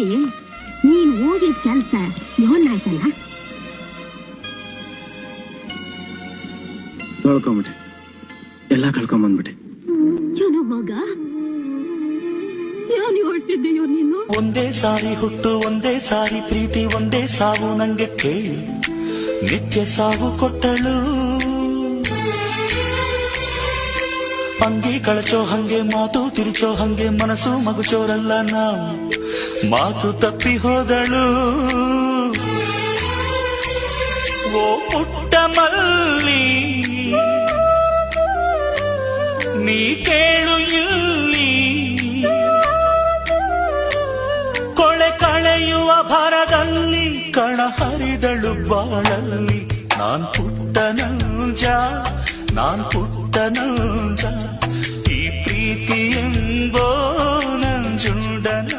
ಅಪ್ಪಿ, ನೀನ್ ಹೋಗಿದ್ ಕೆಲ್ಸ ಇವನ್ನಾಯ್ತಲ್ಲ. ಕಳ್ಕೊಂಬಿಟ್ಟೆ, ಎಲ್ಲ ಕಳ್ಕೊಂಬಂದ್ಬಿಟ್ಟೆ. ಏನೋ ಮಗ, ಏನು ಹೇಳ್ತಿದ್ದೀಯೋ ನೀನು? ಒಂದೇ ಸಾರಿ ಹುಟ್ಟು, ಒಂದೇ ಸಾರಿ ಪ್ರೀತಿ, ಒಂದೇ ಸಾವು ನಂಗೆ ಕೇಳಿ ನಿತ್ಯ ಸಾವು ಕೊಟ್ಟಳು. ಅಂಗಿ ಕಳಚೋ ಹಂಗೆ, ಮಾತು ತಿರುಚೋ ಹಂಗೆ, ಮನಸ್ಸು ಮಗುಚೋರಲ್ಲ ನಾವು, ಮಾತು ತಪ್ಪಿ ಹೋದಳು. ಓ ಪುಟ್ಟ ಮಲ್ಲಿ, ನೀ ಕೇಳು ಇಲ್ಲಿ, ಕೊಳೆ ಕಳೆಯುವ ಭರದಲ್ಲಿ ಕಣ ಹರಿದಳು ಬಾಳಲ್ಲಿ. ನಾನ್ ಪುಟ್ಟ ನಂಜ, ನಾನ್ ಪುಟ್ಟ ನಂಜ, ಈ ಪ್ರೀತಿ ಎಂಬೋ ನಂಜುಂಡನ